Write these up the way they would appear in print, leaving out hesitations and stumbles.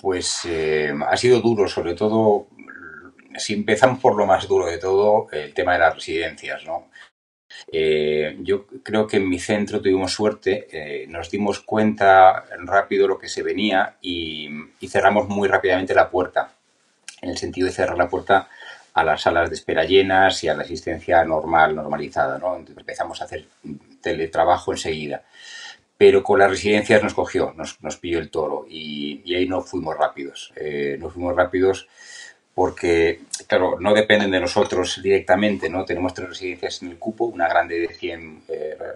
Pues ha sido duro, sobre todo, si empezamos por lo más duro de todo, el tema de las residencias, ¿no? Yo creo que en mi centro tuvimos suerte, nos dimos cuenta rápido lo que se venía y cerramos muy rápidamente la puerta, en el sentido de cerrar la puerta a las salas de espera llenas y a la asistencia normal, normalizada, ¿no? Entonces empezamos a hacer teletrabajo enseguida. Pero con las residencias nos cogió, nos pilló el toro y ahí no fuimos rápidos. No fuimos rápidos porque, claro, no dependen de nosotros directamente, ¿no? Tenemos 3 residencias en el cupo, una grande de 100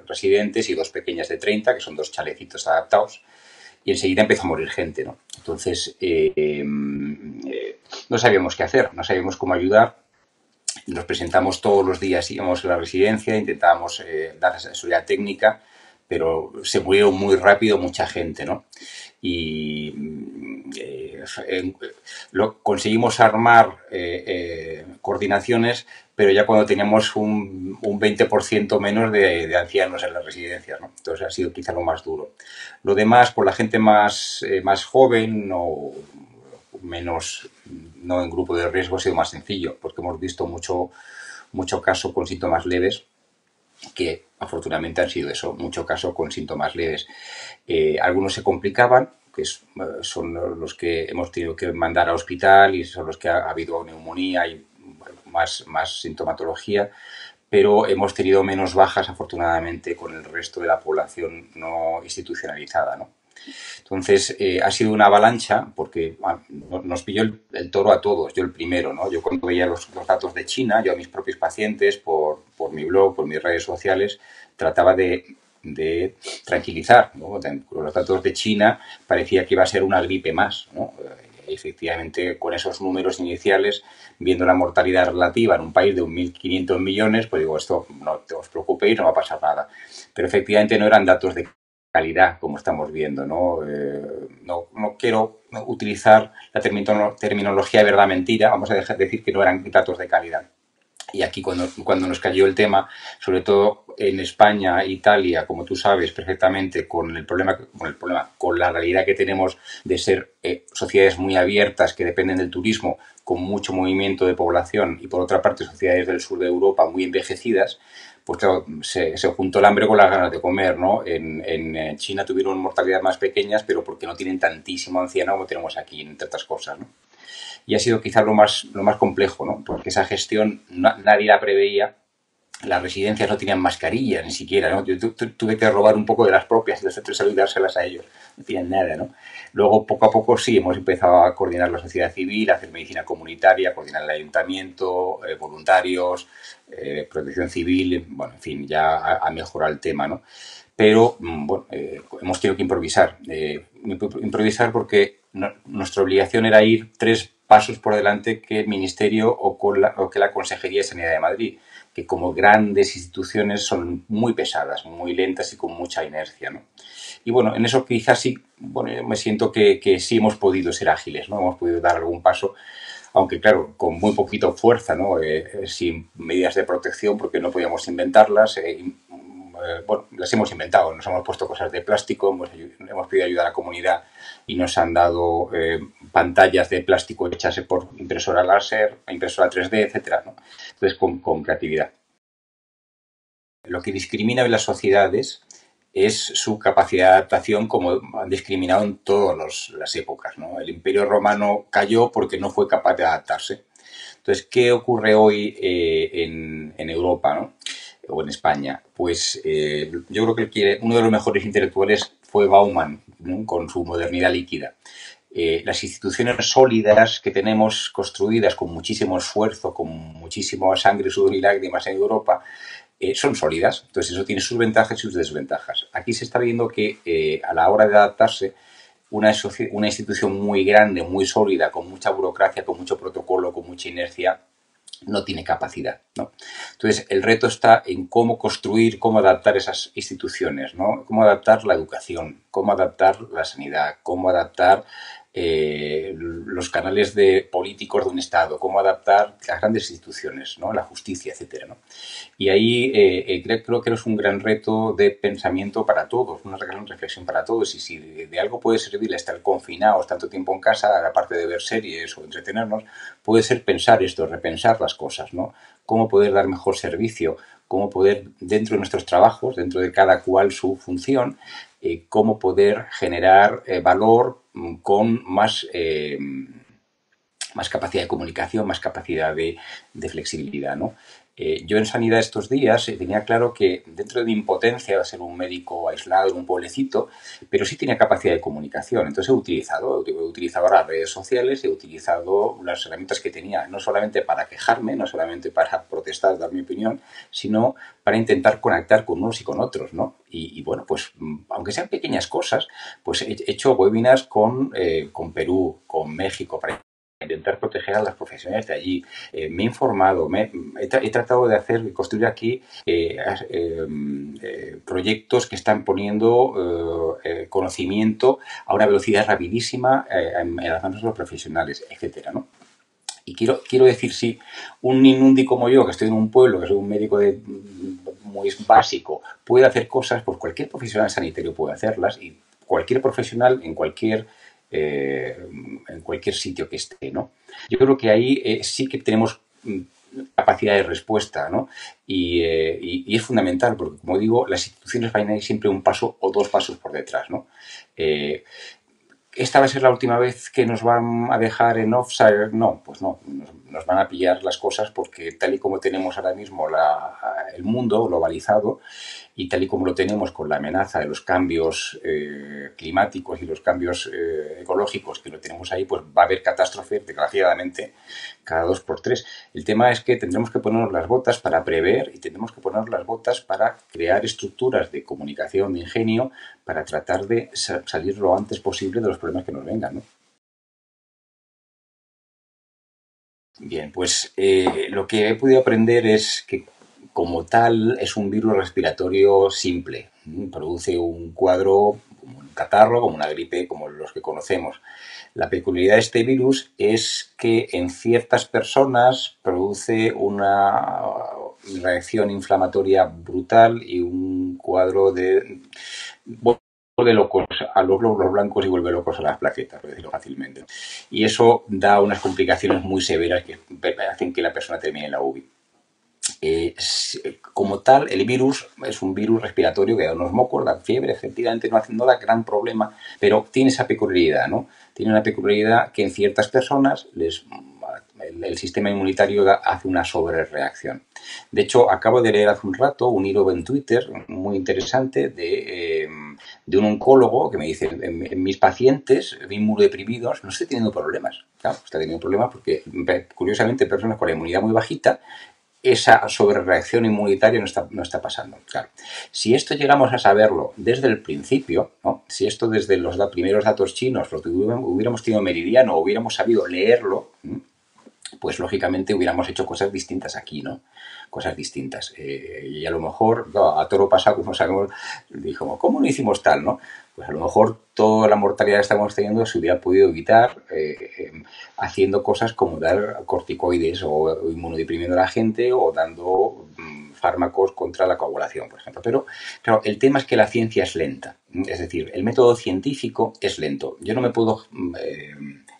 residentes y 2 pequeñas de 30, que son 2 chalecitos adaptados, y enseguida empezó a morir gente, ¿no? Entonces, no sabíamos qué hacer, no sabíamos cómo ayudar. Nos presentamos todos los días, íbamos a la residencia, intentábamos dar asesoría técnica, pero se murió muy rápido mucha gente, ¿no? Y conseguimos armar coordinaciones, pero ya cuando teníamos un 20% menos de ancianos en las residencias, ¿no? Entonces ha sido quizá lo más duro. Lo demás, por la gente más joven o menos, no en grupo de riesgo, ha sido más sencillo, porque hemos visto mucho caso con síntomas leves, que afortunadamente han sido eso, mucho caso con síntomas leves. Algunos se complicaban, son los que hemos tenido que mandar a hospital y son los que ha habido neumonía y más sintomatología, pero hemos tenido menos bajas afortunadamente con el resto de la población no institucionalizada, ¿no? Entonces, ha sido una avalancha porque nos pilló el toro a todos, yo el primero, ¿no? Yo cuando veía los datos de China, yo a mis propios pacientes, por mi blog, por mis redes sociales, trataba de tranquilizar, ¿no? Con los datos de China parecía que iba a ser una gripe más, ¿no? Efectivamente, con esos números iniciales, viendo la mortalidad relativa en un país de 1.500 millones, pues digo, esto no te os preocupéis, no va a pasar nada. Pero efectivamente no eran datos de calidad, como estamos viendo, ¿no? No quiero utilizar la terminología verdad-mentira, vamos a dejar de decir que no eran datos de calidad. Y aquí cuando nos cayó el tema, sobre todo en España, Italia, como tú sabes perfectamente, con la realidad que tenemos de ser sociedades muy abiertas que dependen del turismo, con mucho movimiento de población, y por otra parte sociedades del sur de Europa muy envejecidas, pues claro, se juntó el hambre con las ganas de comer, ¿no? En China tuvieron mortalidades más pequeñas, pero porque no tienen tantísimo anciano como tenemos aquí, entre otras cosas, ¿no? Y ha sido quizás lo más complejo, ¿no? Porque esa gestión nadie la preveía. Las residencias no tenían mascarilla ni siquiera, ¿no? Yo tuve que robar un poco de las propias del centro de salud y dárselas a ellos. No tenían nada, ¿no? Luego, poco a poco, sí, hemos empezado a coordinar la sociedad civil, a hacer medicina comunitaria, coordinar el ayuntamiento, voluntarios, protección civil, bueno, en fin, ya ha mejorado el tema, ¿no? Pero, bueno, hemos tenido que improvisar. Improvisar porque nuestra obligación era ir 3 pasos por delante que el Ministerio o que la Consejería de Sanidad de Madrid, que como grandes instituciones son muy pesadas, muy lentas y con mucha inercia, ¿no? Y bueno, en eso quizás sí, bueno, yo me siento que sí hemos podido ser ágiles, ¿no? Hemos podido dar algún paso, aunque claro, con muy poquito fuerza, ¿no? Sin medidas de protección porque no podíamos inventarlas. Bueno, las hemos inventado, nos hemos puesto cosas de plástico, hemos pedido ayuda a la comunidad y nos han dado pantallas de plástico hechas por impresora láser, impresora 3D, etcétera, ¿no? Entonces, con creatividad. Lo que discrimina en las sociedades es su capacidad de adaptación, como han discriminado en todas las épocas, ¿no? El Imperio Romano cayó porque no fue capaz de adaptarse. Entonces, ¿qué ocurre hoy en Europa, ¿no? O en España? Pues yo creo que uno de los mejores intelectuales fue Bauman, ¿no? Con su modernidad líquida. Las instituciones sólidas que tenemos construidas con muchísimo esfuerzo, con muchísima sangre, sudor y lágrimas en Europa, son sólidas. Entonces eso tiene sus ventajas y sus desventajas. Aquí se está viendo que a la hora de adaptarse, una institución muy grande, muy sólida, con mucha burocracia, con mucho protocolo, con mucha inercia, no tiene capacidad, ¿no? Entonces, el reto está en cómo construir, cómo adaptar esas instituciones, ¿no? Cómo adaptar la educación, cómo adaptar la sanidad, cómo adaptar los canales de políticos de un Estado, cómo adaptar las grandes instituciones, ¿no? La justicia, etcétera, ¿no? Y ahí creo que es un gran reto de pensamiento para todos, una gran reflexión para todos. Y si de algo puede servir estar confinados tanto tiempo en casa, aparte de ver series o entretenernos, puede ser pensar esto, repensar las cosas, ¿no? Cómo poder dar mejor servicio, cómo poder, dentro de nuestros trabajos, dentro de cada cual su función, cómo poder generar valor con más capacidad de comunicación, más capacidad de flexibilidad, ¿no? Yo en sanidad estos días tenía claro que dentro de mi impotencia de ser un médico aislado en un pueblecito, pero sí tenía capacidad de comunicación. Entonces he utilizado las redes sociales, he utilizado las herramientas que tenía, no solamente para quejarme, no solamente para protestar, dar mi opinión, sino para intentar conectar con unos y con otros, ¿no? Y bueno, pues aunque sean pequeñas cosas, pues he hecho webinars con Perú, con México, para intentar proteger a las profesionales de allí. Me he informado, he tratado de construir aquí proyectos que están poniendo conocimiento a una velocidad rapidísima en las manos de los profesionales, etcétera, ¿no? Y quiero decir, si un inundi como yo, que estoy en un pueblo, que soy un médico muy básico, puede hacer cosas, pues cualquier profesional sanitario puede hacerlas y cualquier profesional en cualquier sitio que esté, ¿no? Yo creo que ahí sí que tenemos capacidad de respuesta, ¿no? Y es fundamental, porque como digo, las instituciones van a ir siempre un paso o dos pasos por detrás, ¿no? Eh, ¿Esta va a ser la última vez que nos van a dejar en offside? No, pues no. Nos van a pillar las cosas porque tal y como tenemos ahora mismo el mundo globalizado y tal y como lo tenemos con la amenaza de los cambios climáticos y los cambios ecológicos que lo tenemos ahí, pues va a haber catástrofes, desgraciadamente, cada dos por tres. El tema es que tendremos que ponernos las botas para prever y tendremos que ponernos las botas para crear estructuras de comunicación, de ingenio, para tratar de salir lo antes posible de los problemas que nos vengan, ¿no? Bien, pues lo que he podido aprender es que como tal es un virus respiratorio simple. Produce un cuadro como un catarro, como una gripe, como los que conocemos. La peculiaridad de este virus es que en ciertas personas produce una reacción inflamatoria brutal y un cuadro de vuelve locos a los glóbulos blancos y vuelve locos a las plaquetas, por decirlo fácilmente. Y eso da unas complicaciones muy severas que hacen que la persona termine en la UBI. Como tal, el virus es un virus respiratorio que da unos mocos, da fiebre, efectivamente no da gran problema, pero tiene esa peculiaridad, ¿no? Tiene una peculiaridad que en ciertas personas el sistema inmunitario hace una sobrereacción. De hecho, acabo de leer hace un rato un hilo en Twitter muy interesante de un oncólogo que me dice, en mis pacientes inmunodeprimidos no estoy teniendo problemas. Claro, está teniendo problemas porque, curiosamente, personas con la inmunidad muy bajita, esa sobrereacción inmunitaria no está pasando. Claro. Si esto llegamos a saberlo desde el principio, ¿no? Si esto desde los primeros datos chinos lo hubiéramos tenido meridiano, hubiéramos sabido leerlo, pues lógicamente hubiéramos hecho cosas distintas aquí, ¿no? Cosas distintas. Y a lo mejor, no, a toro pasado, como sabemos, dijo, ¿cómo no hicimos tal, no? Pues a lo mejor toda la mortalidad que estamos teniendo se hubiera podido evitar haciendo cosas como dar corticoides o inmunodeprimiendo a la gente o dando fármacos contra la coagulación, por ejemplo. Pero, claro, el tema es que la ciencia es lenta. Es decir, el método científico es lento. Yo no me puedo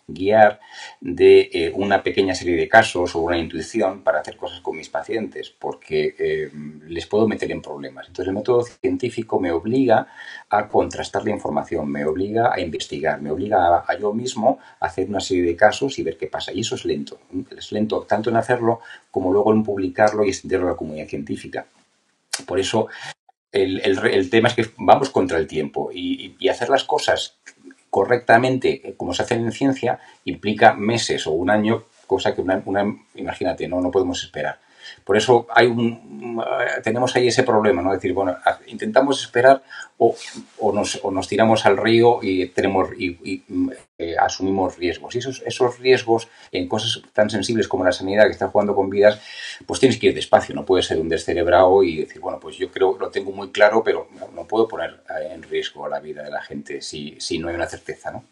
guiar de una pequeña serie de casos o una intuición para hacer cosas con mis pacientes, porque les puedo meter en problemas. Entonces el método científico me obliga a contrastar la información, me obliga a investigar, me obliga a yo mismo a hacer una serie de casos y ver qué pasa. Y eso es lento. Es lento tanto en hacerlo como luego en publicarlo y extenderlo a la comunidad científica. Por eso el tema es que vamos contra el tiempo y hacer las cosas correctamente, como se hace en ciencia, implica meses o un año, cosa que imagínate, no podemos esperar. Por eso tenemos ahí ese problema, ¿no? Es decir, bueno, intentamos esperar o nos tiramos al río y asumimos riesgos. Y esos riesgos en cosas tan sensibles como la sanidad, que está jugando con vidas, pues tienes que ir despacio, no puedes ser un descerebrado y decir, bueno, pues yo creo, lo tengo muy claro, pero no puedo poner en riesgo la vida de la gente si no hay una certeza, ¿no?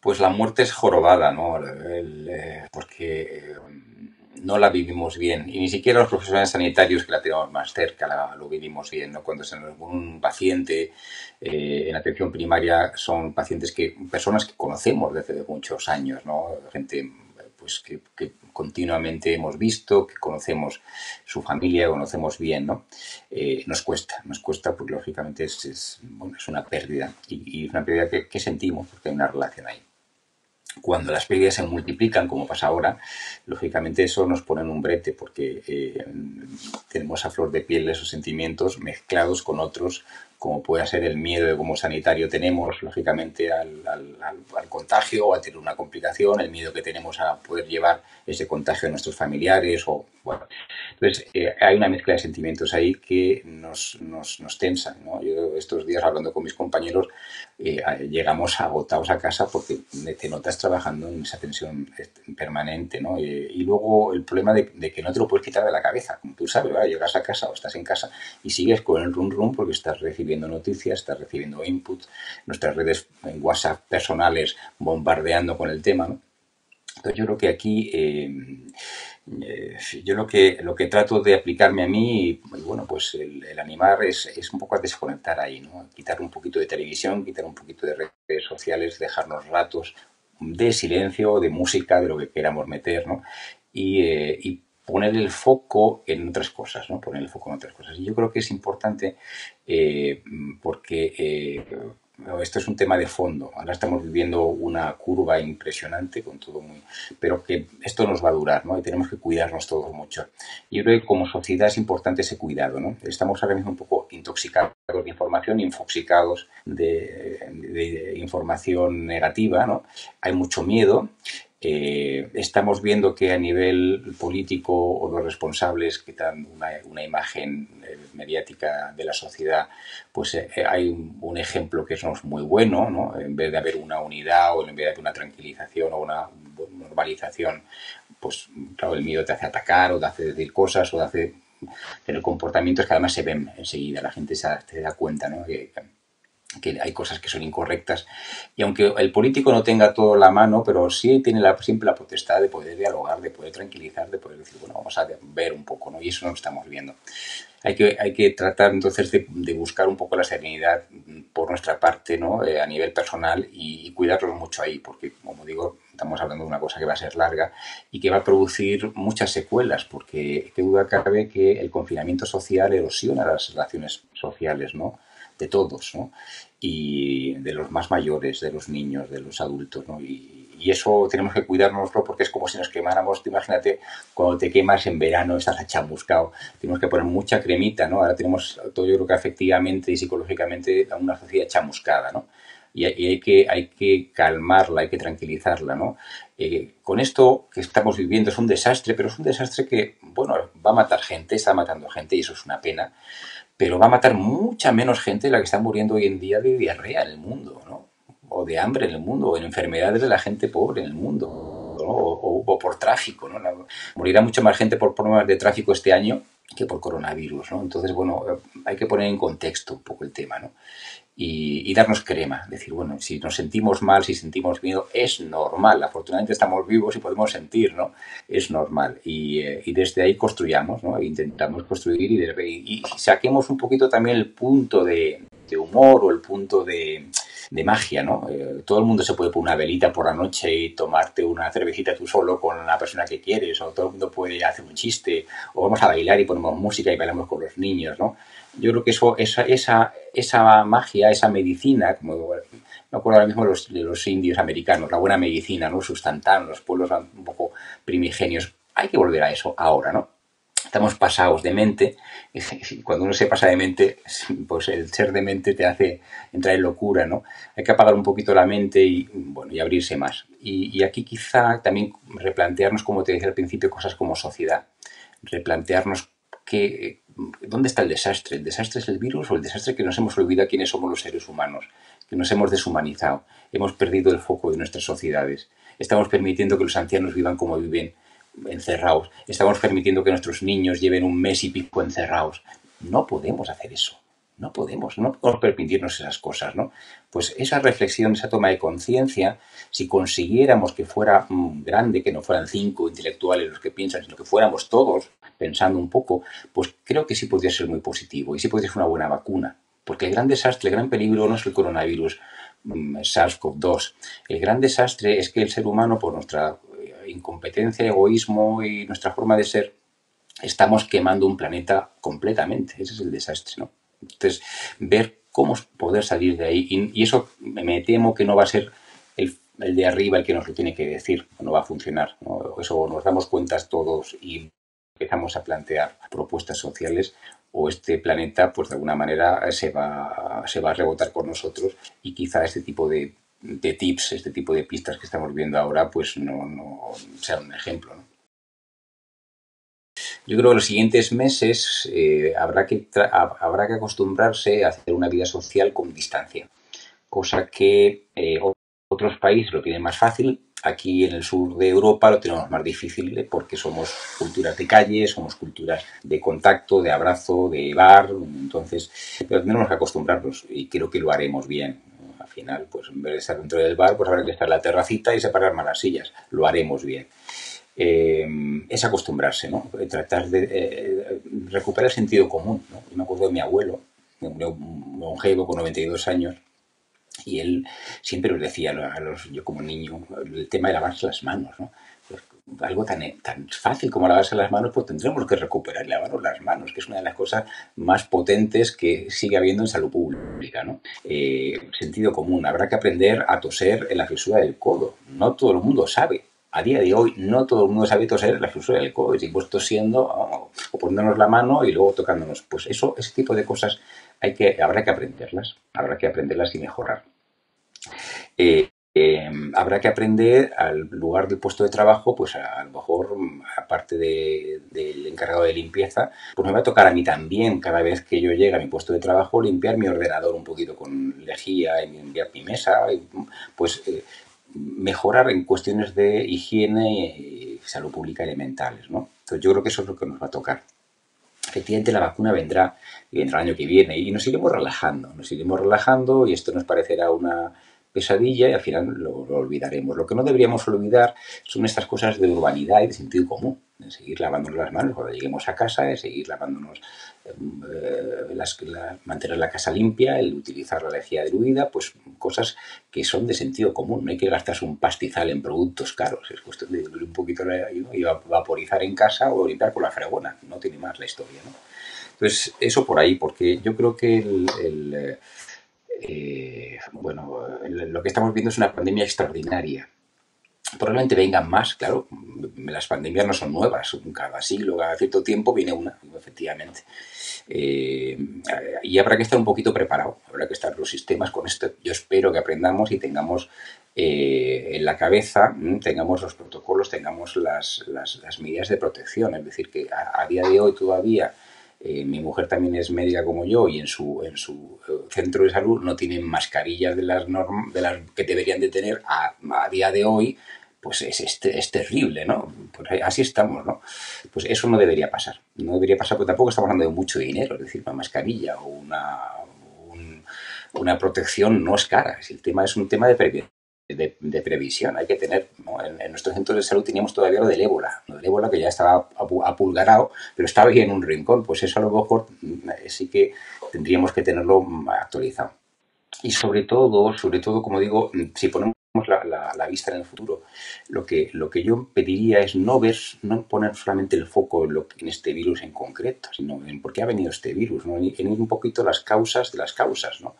Pues la muerte es jorobada, ¿no? Porque no la vivimos bien. Y ni siquiera los profesionales sanitarios que la tenemos más cerca lo vivimos bien, ¿no? Cuando se nos pone un paciente en atención primaria, son personas que conocemos desde muchos años, ¿no? Gente pues que continuamente hemos visto, que conocemos su familia, conocemos bien, ¿no? Nos cuesta porque lógicamente bueno, es una pérdida y es una pérdida que sentimos porque hay una relación ahí. Cuando las pérdidas se multiplican, como pasa ahora, lógicamente eso nos pone en un brete porque tenemos a flor de piel esos sentimientos mezclados con otros, como puede ser el miedo de como sanitario tenemos, lógicamente, al contagio o a tener una complicación, el miedo que tenemos a poder llevar ese contagio a nuestros familiares o, bueno. Entonces, hay una mezcla de sentimientos ahí que nos tensan, ¿no? Yo estos días, hablando con mis compañeros, llegamos agotados a casa porque te notas trabajando en esa tensión permanente, ¿no? Y luego el problema de que no te lo puedes quitar de la cabeza. Como tú sabes, ¿verdad? Llegas a casa o estás en casa y sigues con el rum porque estás recibiendo noticias, estás recibiendo input, nuestras redes en WhatsApp personales bombardeando con el tema, ¿no? Entonces yo creo que aquí yo lo que trato de aplicarme a mí, y bueno, pues el animar es un poco a desconectar ahí, ¿no? Quitar un poquito de televisión, quitar un poquito de redes sociales, dejarnos ratos de silencio, de música, de lo que queramos meter, ¿no? Y poner el foco en otras cosas, ¿no? Poner el foco en otras cosas. Y yo creo que es importante porque esto es un tema de fondo. Ahora estamos viviendo una curva impresionante con todo muy... Pero que esto nos va a durar, ¿no? Y tenemos que cuidarnos todos mucho. Y yo creo que como sociedad es importante ese cuidado, ¿no? Estamos ahora mismo un poco intoxicados de información, infoxicados de información negativa, ¿no? Hay mucho miedo. Estamos viendo que a nivel político o los responsables que dan una imagen mediática de la sociedad, pues hay un ejemplo que es muy bueno, ¿no? En vez de haber una unidad o en vez de haber una tranquilización o una normalización, pues claro, el miedo te hace atacar o te hace decir cosas o te hace tener comportamientos que además se ven enseguida, la gente se da cuenta, ¿no? Que hay cosas que son incorrectas y aunque el político no tenga todo la mano, pero sí tiene siempre la potestad de poder dialogar, de poder tranquilizar, de poder decir, bueno, vamos a ver un poco, ¿no? Y eso no lo estamos viendo. Hay que tratar entonces de buscar un poco la serenidad por nuestra parte, ¿no? A nivel personal y cuidarnos mucho ahí, porque como digo, estamos hablando de una cosa que va a ser larga y que va a producir muchas secuelas, porque qué duda cabe que el confinamiento social erosiona las relaciones sociales, ¿no? De todos, ¿no? Y de los más mayores, de los niños, de los adultos, ¿no? Y eso tenemos que cuidárnoslo porque es como si nos quemáramos. Imagínate cuando te quemas en verano, estás achamuscado, tenemos que poner mucha cremita, ¿no? Ahora tenemos todo, yo creo que afectivamente y psicológicamente, una sociedad chamuscada, ¿no? Y hay que calmarla, hay que tranquilizarla, ¿no? Con esto que estamos viviendo es un desastre, pero es un desastre que, bueno, va a matar gente, está matando gente y eso es una pena, pero va a matar mucha menos gente de la que está muriendo hoy en día de diarrea en el mundo, ¿no? O de hambre en el mundo, o en enfermedades de la gente pobre en el mundo, ¿no? O por tráfico, ¿no? Morirá mucha más gente por problemas de tráfico este año que por coronavirus, ¿no? Entonces, bueno, hay que poner en contexto un poco el tema, ¿no? Y darnos crema, decir, bueno, si nos sentimos mal, si sentimos miedo, es normal, afortunadamente estamos vivos y podemos sentir, ¿no? Es normal, y desde ahí construyamos, ¿no? Intentamos construir y saquemos un poquito también el punto de humor o el punto de magia, ¿no? Todo el mundo se puede poner una velita por la noche y tomarte una cervecita tú solo con la persona que quieres, o todo el mundo puede hacer un chiste, o vamos a bailar y ponemos música y bailamos con los niños, ¿no? Yo creo que esa magia, esa medicina, como me acuerdo ahora mismo de los indios americanos, la buena medicina, ¿no? Sustantan, los pueblos un poco primigenios. Hay que volver a eso ahora, ¿no? Estamos pasados de mente, y cuando uno se pasa de mente, pues el ser de mente te hace entrar en locura, ¿no? Hay que apagar un poquito la mente y, bueno, y abrirse más. Y aquí quizá también replantearnos, como te decía al principio, cosas como sociedad. Replantearnos ¿dónde está el desastre? ¿El desastre es el virus o el desastre es que nos hemos olvidado quiénes somos los seres humanos? Que nos hemos deshumanizado, hemos perdido el foco de nuestras sociedades. Estamos permitiendo que los ancianos vivan como viven, encerrados. Estamos permitiendo que nuestros niños lleven un mes y pico encerrados. No podemos hacer eso. no podemos permitirnos esas cosas, ¿no? Pues esa reflexión, esa toma de conciencia, si consiguiéramos que fuera grande, que no fueran 5 intelectuales los que piensan, sino que fuéramos todos pensando un poco, pues creo que sí podría ser muy positivo y sí podría ser una buena vacuna. Porque el gran desastre, el gran peligro no es el coronavirus SARS-CoV-2. El gran desastre es que el ser humano, por nuestra incompetencia, egoísmo y nuestra forma de ser, estamos quemando un planeta completamente. Ese es el desastre, ¿no? Entonces, ver cómo poder salir de ahí, y eso me temo que no va a ser el de arriba el que nos lo tiene que decir, no va a funcionar, ¿no? Eso nos damos cuenta todos y empezamos a plantear propuestas sociales, o este planeta, pues de alguna manera se va a rebotar con nosotros, y quizá este tipo de tips, este tipo de pistas que estamos viendo ahora, pues no sea un ejemplo, ¿no? Yo creo que los siguientes meses habrá que acostumbrarse a hacer una vida social con distancia, cosa que otros países lo tienen más fácil. Aquí en el sur de Europa lo tenemos más difícil, porque somos culturas de calle, somos culturas de contacto, de abrazo, de bar, entonces, pero tenemos que acostumbrarnos y creo que lo haremos bien. Al final, pues en vez de estar dentro del bar, pues habrá que estar en la terracita y separar más las sillas. Lo haremos bien. Es acostumbrarse, ¿no? Tratar de recuperar el sentido común, ¿no? Yo me acuerdo de mi abuelo, un longevo con 92 años, y él siempre nos decía yo como niño, el tema de lavarse las manos, ¿no? Pues algo tan fácil como lavarse las manos, pues tendremos que recuperar y lavarnos las manos, que es una de las cosas más potentes que sigue habiendo en salud pública, ¿no? Sentido común, habrá que aprender a toser en la fisura del codo. No todo el mundo sabe. A día de hoy no todo el mundo sabe toser en la fisura del codo, y seguimos tosiendo o poniéndonos la mano y luego tocándonos. Pues ese tipo de cosas habrá que aprenderlas y mejorar. Habrá que aprender al lugar del puesto de trabajo, pues a lo mejor, aparte del encargado de limpieza, pues me va a tocar a mí también, cada vez que yo llegue a mi puesto de trabajo, limpiar mi ordenador un poquito con lejía, y limpiar mi mesa, pues mejorar en cuestiones de higiene y salud pública elementales, ¿no? Entonces yo creo que eso es lo que nos va a tocar. Efectivamente la vacuna vendrá, y vendrá el año que viene, y nos iremos relajando, y esto nos parecerá una pesadilla y al final lo olvidaremos. Lo que no deberíamos olvidar son estas cosas de urbanidad y de sentido común, de seguir lavándonos las manos cuando lleguemos a casa, de seguir lavándonos, mantener la casa limpia, el utilizar la lejía diluida, pues cosas que son de sentido común. No hay que gastarse un pastizal en productos caros, es cuestión de diluir un poquito y vaporizar en casa o limpiar con la fregona, no tiene más la historia, ¿no? Entonces, eso por ahí, porque yo creo que lo que estamos viendo es una pandemia extraordinaria. Probablemente vengan más, claro, las pandemias no son nuevas, cada siglo, cada cierto tiempo viene una, efectivamente. Y habrá que estar un poquito preparado, habrá que estar los sistemas con esto. Yo espero que aprendamos y tengamos en la cabeza, tengamos los protocolos, tengamos las medidas de protección. Es decir, que a día de hoy todavía mi mujer también es médica como yo, y en su centro de salud no tienen mascarillas de las que deberían de tener a día de hoy. Pues es terrible, ¿no? Pues así estamos, ¿no? Pues eso no debería pasar. No debería pasar, porque tampoco estamos hablando de mucho dinero. Es decir, una mascarilla o una protección no es cara. El tema es un tema de previsión. Hay que tener, ¿no? En nuestros centros de salud teníamos todavía lo del ébola. Lo del ébola, que ya estaba apulgarado, pero estaba ahí en un rincón. Pues eso a lo mejor sí que tendríamos que tenerlo actualizado. Y sobre todo, como digo, si ponemos la vista en el futuro, lo que yo pediría es no poner solamente el foco en este virus en concreto, sino en por qué ha venido este virus, ¿no? En ir un poquito a las causas de las causas, ¿no?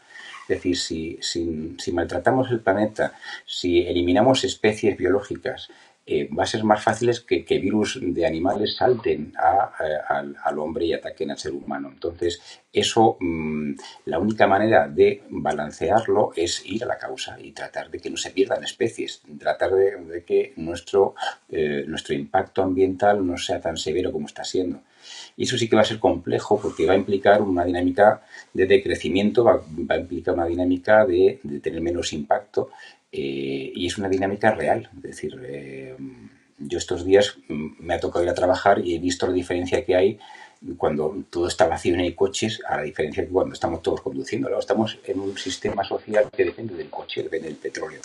Es decir, si maltratamos el planeta, si eliminamos especies biológicas, va a ser más fácil que virus de animales salten al hombre y ataquen al ser humano. Entonces, eso, la única manera de balancearlo es ir a la causa y tratar de que no se pierdan especies, tratar de que nuestro impacto ambiental no sea tan severo como está siendo. Y eso sí que va a ser complejo, porque va a implicar una dinámica de decrecimiento, va a implicar una dinámica de tener menos impacto, y es una dinámica real. Es decir, yo estos días me ha tocado ir a trabajar y he visto la diferencia que hay cuando todo está vacío y no hay coches, a la diferencia que cuando estamos todos conduciendo. ¿No? Estamos en un sistema social que depende del coche, depende del petróleo.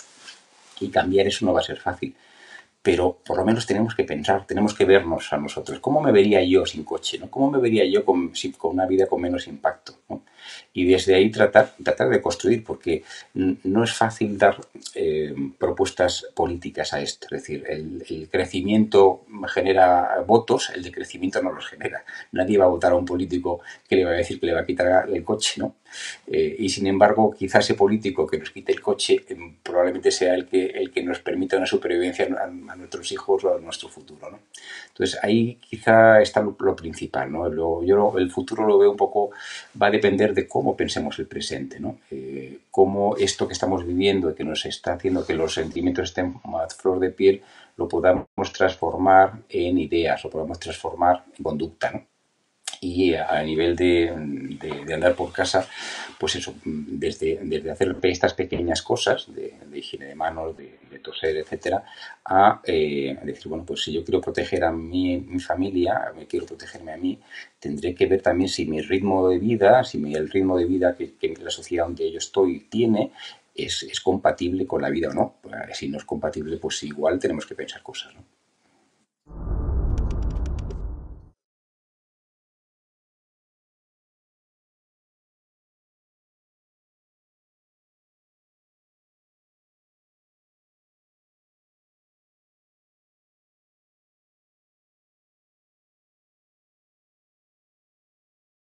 Y cambiar eso no va a ser fácil. Pero por lo menos tenemos que pensar, tenemos que vernos a nosotros. ¿Cómo me vería yo sin coche? ¿No? ¿Cómo me vería yo con una vida con menos impacto? ¿No? Y desde ahí tratar de construir, porque no es fácil dar propuestas políticas a esto. Es decir, el crecimiento genera votos, el decrecimiento no los genera. Nadie va a votar a un político que le va a decir que le va a quitar el coche, ¿no? Y sin embargo, quizá ese político que nos quite el coche probablemente sea el que nos permita una supervivencia a nuestros hijos o a nuestro futuro, ¿no? Entonces ahí quizá está lo principal, ¿no? Yo el futuro lo veo un poco, va a depender de cómo pensemos el presente, ¿no? Cómo esto que estamos viviendo y que nos está haciendo que los sentimientos estén más flor de piel, lo podamos transformar en ideas, lo podamos transformar en conducta, ¿no? Y a nivel de andar por casa, pues eso, desde hacer estas pequeñas cosas de higiene de manos, de toser, etcétera, a decir, bueno, pues si yo quiero proteger a mi familia, me quiero protegerme a mí, tendré que ver también si mi ritmo de vida, el ritmo de vida que la sociedad donde yo estoy tiene, es compatible con la vida o no. Si no es compatible, pues igual tenemos que pensar cosas, ¿no?